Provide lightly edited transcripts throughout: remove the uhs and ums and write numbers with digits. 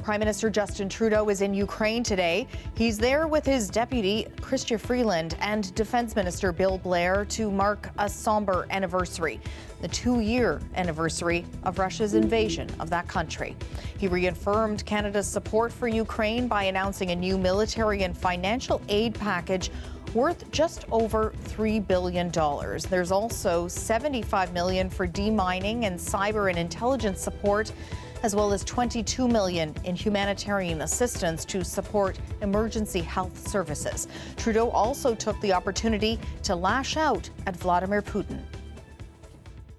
Prime Minister Justin Trudeau is in Ukraine today. He's there with his deputy, Chrystia Freeland, and Defence Minister Bill Blair to mark a somber anniversary, the 2-year anniversary of Russia's invasion of that country. He reaffirmed Canada's support for Ukraine by announcing a new military and financial aid package worth just over $3 billion. There's also $75 million for demining and cyber and intelligence support, as well as $22 million in humanitarian assistance to support emergency health services. Trudeau also took the opportunity to lash out at Vladimir Putin.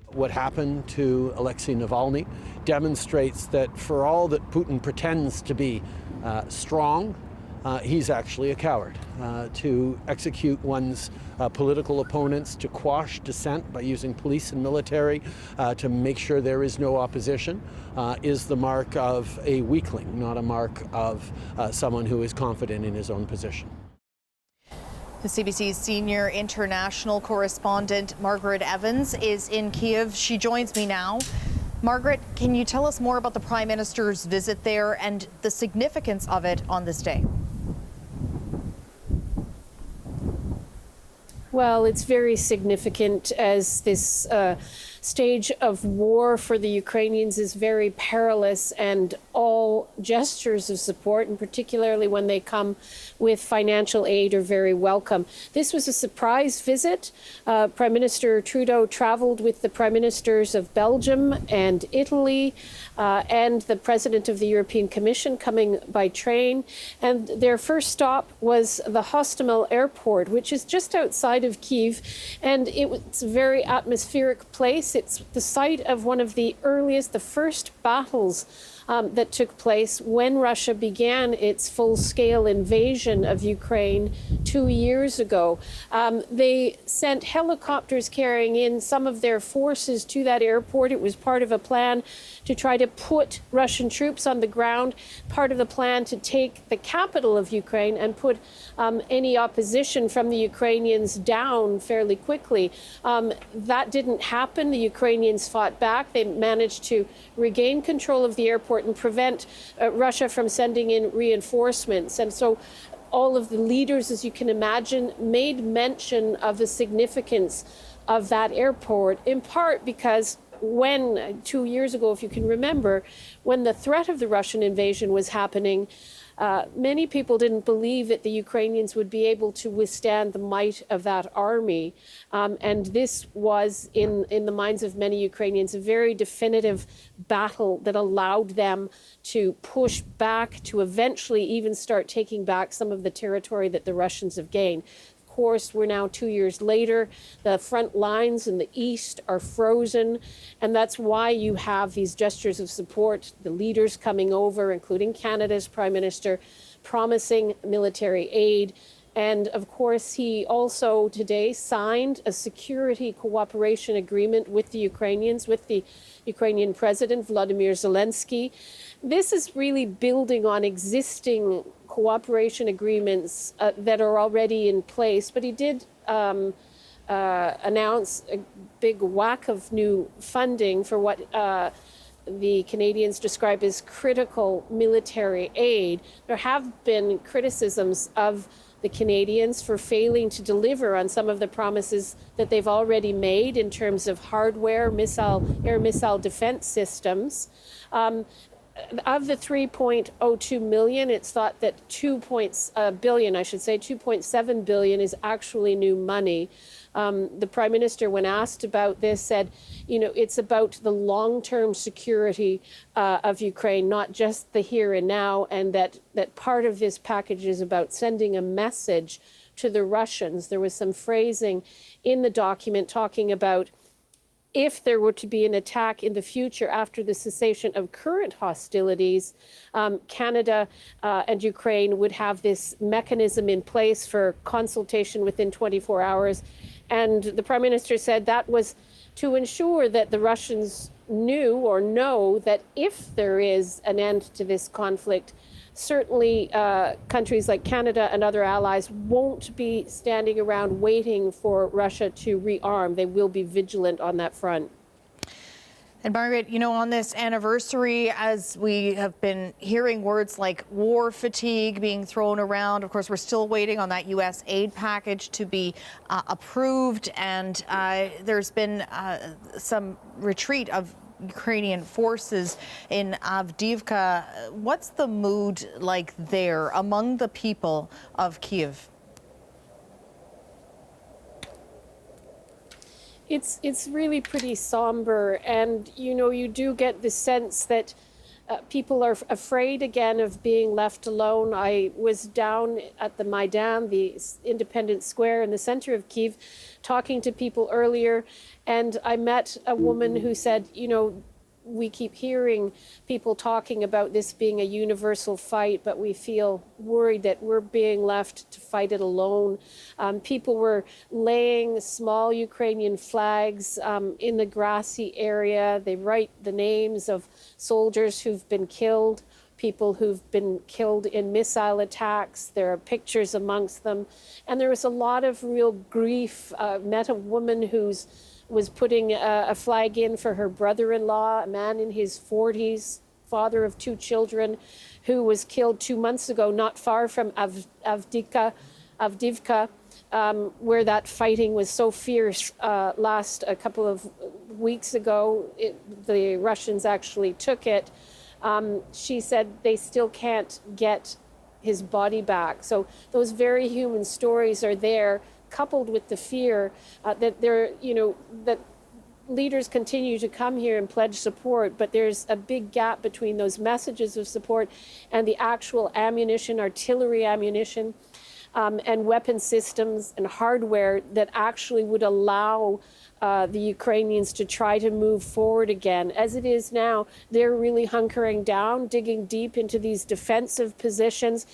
What happened to Alexei Navalny demonstrates that for all that Putin pretends to be strong, he's actually a coward. To execute one's political opponents, to quash dissent by using police and military, to make sure there is no opposition, is the mark of a weakling, not a mark of someone who is confident in his own position. The CBC's senior international correspondent, Margaret Evans, is in Kyiv. She joins me now. Margaret, can you tell us more about the Prime Minister's visit there and the significance of it on this day? Well, it's very significant as this stage of war for the Ukrainians is very perilous, and all gestures of support, and particularly when they come with financial aid, are very welcome. This was a surprise visit. Prime Minister Trudeau traveled with the Prime Ministers of Belgium and Italy and the President of the European Commission coming by train. And their first stop was the Hostomel Airport, which is just outside of Kyiv. And it's a very atmospheric place. It's the site of one of the earliest, the first battles that took place when Russia began its full-scale invasion of Ukraine 2 years ago. They sent helicopters carrying in some of their forces to that airport. It was part of a plan to try to put Russian troops on the ground, part of the plan to take the capital of Ukraine and put any opposition from the Ukrainians down fairly quickly. That didn't happen. The Ukrainians fought back. They managed to regain control of the airport and prevent Russia from sending in reinforcements. And so all of the leaders, as you can imagine, made mention of the significance of that airport, in part because when 2 years ago, if you can remember, when the threat of the Russian invasion was happening, many people didn't believe that the Ukrainians would be able to withstand the might of that army. And this was, in the minds of many Ukrainians, a very definitive battle that allowed them to push back, to eventually even start taking back some of the territory that the Russians have gained. Of course, we're now 2 years later. The front lines in the east are frozen, and that's why you have these gestures of support, the leaders coming over, including Canada's Prime Minister, promising military aid. And of course, he also today signed a security cooperation agreement with the Ukrainians, with the Ukrainian President Vladimir Zelensky. This is really building on existing cooperation agreements that are already in place, but he did announce a big whack of new funding for what the Canadians describe as critical military aid. There have been criticisms of the Canadians for failing to deliver on some of the promises that they've already made in terms of hardware, air missile defense systems. Of the 3.02 million, it's thought that 2.7 billion is actually new money. The Prime Minister, when asked about this, said, it's about the long-term security of Ukraine, not just the here and now, and that part of this package is about sending a message to the Russians. There was some phrasing in the document talking about if there were to be an attack in the future after the cessation of current hostilities, Canada and Ukraine would have this mechanism in place for consultation within 24 hours. And the Prime Minister said that was to ensure that the Russians knew or know that if there is an end to this conflict, certainly countries like Canada and other allies won't be standing around waiting for Russia to rearm. They will be vigilant on that front. And Margaret, you know, on this anniversary, as we have been hearing words like war fatigue being thrown around, of course, we're still waiting on that U.S. aid package to be approved. And there's been some retreat of Ukrainian forces in Avdiivka. What's the mood like there among the people of Kyiv? It's really pretty somber, and you know, you do get the sense that people are afraid again of being left alone. I was down at the Maidan, the independent square in the center of Kyiv, talking to people earlier, and I met a woman who said, you know, we keep hearing people talking about this being a universal fight, but we feel worried that we're being left to fight it alone. People were laying small Ukrainian flags in the grassy area. They write the names of soldiers who've been killed, people who've been killed in missile attacks. There are pictures amongst them. And there was a lot of real grief. Met a woman who's was putting a flag in for her brother-in-law, a man in his 40s, father of 2 children, who was killed 2 months ago, not far from Avdiivka, where that fighting was so fierce. A couple of weeks ago, the Russians actually took it. She said they still can't get his body back. So those very human stories are there, coupled with the fear that leaders continue to come here and pledge support, but there's a big gap between those messages of support and the actual ammunition, artillery ammunition, and weapon systems and hardware that actually would allow the Ukrainians to try to move forward again. As it is now, they're really hunkering down, digging deep into these defensive positions,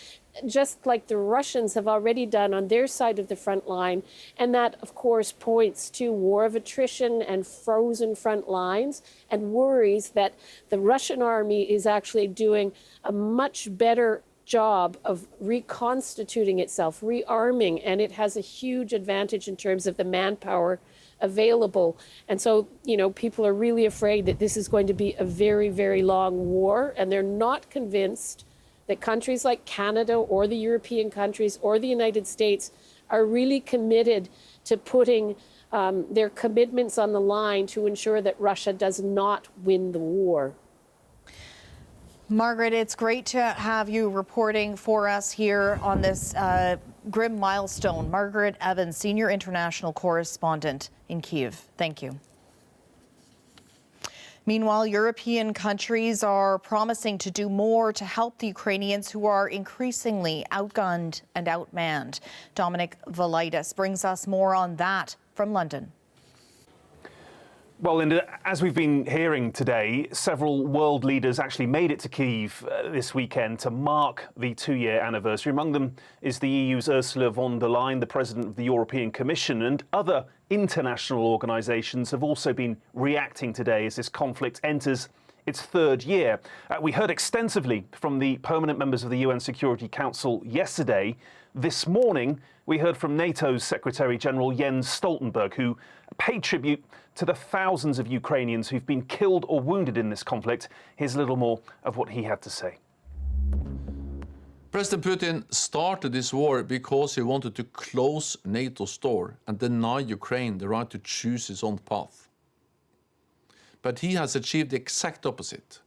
just like the Russians have already done on their side of the front line. And that, of course, points to war of attrition and frozen front lines, and worries that the Russian army is actually doing a much better job of reconstituting itself, rearming, and it has a huge advantage in terms of the manpower available. And so, you know, people are really afraid that this is going to be a very, very long war, and they're not convinced that countries like Canada or the European countries or the United States are really committed to putting their commitments on the line to ensure that Russia does not win the war. Margaret, it's great to have you reporting for us here on this grim milestone. Margaret Evans, Senior International Correspondent in Kyiv. Thank you. Meanwhile, European countries are promising to do more to help the Ukrainians who are increasingly outgunned and outmanned. Dominic Valitis brings us more on that from London. Well, Linda, as we've been hearing today, several world leaders actually made it to Kyiv this weekend to mark the 2-year anniversary. Among them is the EU's Ursula von der Leyen, the President of the European Commission, and other international organisations have also been reacting today as this conflict enters its 3rd year. We heard extensively from the permanent members of the UN Security Council yesterday. This morning, we heard from NATO's Secretary-General Jens Stoltenberg, who paid tribute to the thousands of Ukrainians who've been killed or wounded in this conflict. Here's a little more of what he had to say. President Putin started this war because he wanted to close NATO's door and deny Ukraine the right to choose its own path. But he has achieved the exact opposite.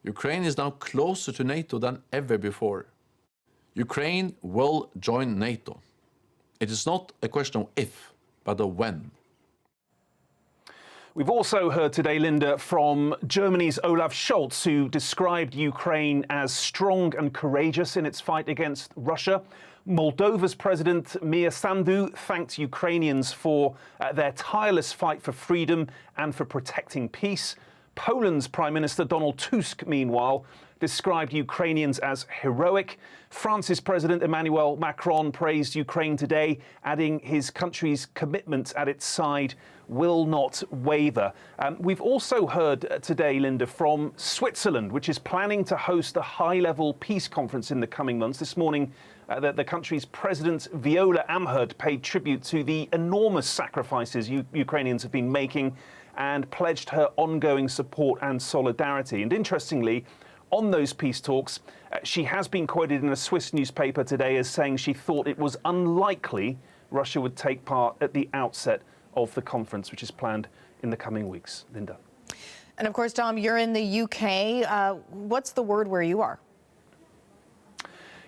Ukraine is now closer to NATO than ever before. Ukraine will join NATO. It is not a question of if, but of when. We've also heard today, Linda, from Germany's Olaf Scholz, who described Ukraine as strong and courageous in its fight against Russia. Moldova's President Mir Sandu thanked Ukrainians for their tireless fight for freedom and for protecting peace. Poland's Prime Minister Donald Tusk, meanwhile, described Ukrainians as heroic. France's President Emmanuel Macron praised Ukraine today, adding his country's commitment at its side will not waver. We've also heard today, Linda, from Switzerland, which is planning to host a high-level peace conference in the coming months. This morning, the country's President Viola Amherd paid tribute to the enormous sacrifices Ukrainians have been making and pledged her ongoing support and solidarity. And interestingly, on those peace talks, she has been quoted in a Swiss newspaper today as saying she thought it was unlikely Russia would take part at the outset of the conference, which is planned in the coming weeks. Linda. And of course, Dom, you're in the UK. What's the word where you are?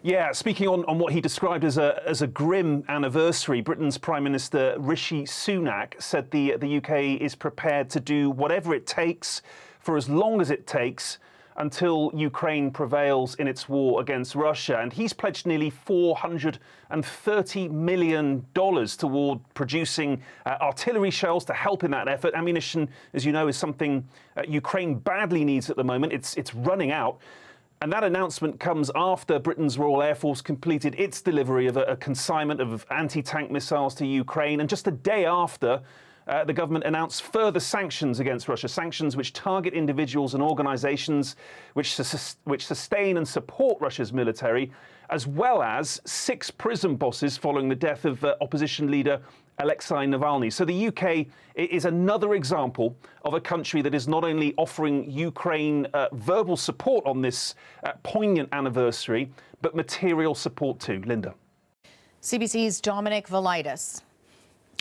Yeah, speaking on what he described as a grim anniversary, Britain's Prime Minister Rishi Sunak said the UK is prepared to do whatever it takes for as long as it takes until Ukraine prevails in its war against Russia. And he's pledged nearly $430 million toward producing artillery shells to help in that effort. Ammunition, as you know, is something Ukraine badly needs at the moment. It's running out. And that announcement comes after Britain's Royal Air Force completed its delivery of a consignment of anti-tank missiles to Ukraine. And just a day after, the government announced further sanctions against Russia, sanctions which target individuals and organizations which sustain and support Russia's military, as well as 6 prison bosses following the death of opposition leader Alexei Navalny. So the UK is another example of a country that is not only offering Ukraine verbal support on this poignant anniversary, but material support too. Linda. CBC's Dominic Velitis.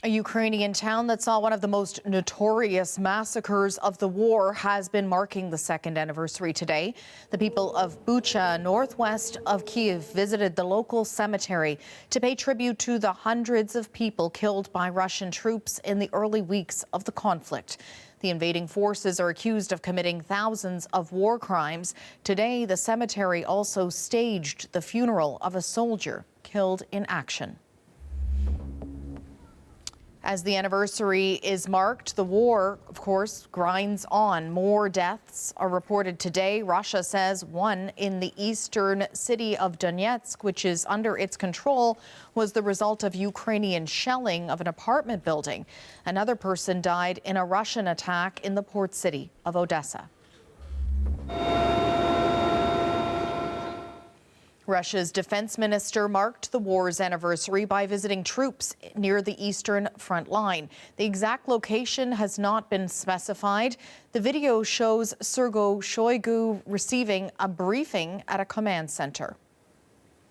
A Ukrainian town that saw one of the most notorious massacres of the war has been marking the 2nd anniversary today. The people of Bucha, northwest of Kyiv, visited the local cemetery to pay tribute to the hundreds of people killed by Russian troops in the early weeks of the conflict. The invading forces are accused of committing thousands of war crimes. Today, the cemetery also staged the funeral of a soldier killed in action. As the anniversary is marked, the war, of course, grinds on. More deaths are reported today. Russia says one in the eastern city of Donetsk, which is under its control, was the result of Ukrainian shelling of an apartment building. Another person died in a Russian attack in the port city of Odessa. Russia's defense minister marked the war's anniversary by visiting troops near the eastern front line. The exact location has not been specified. The video shows Sergei Shoigu receiving a briefing at a command center.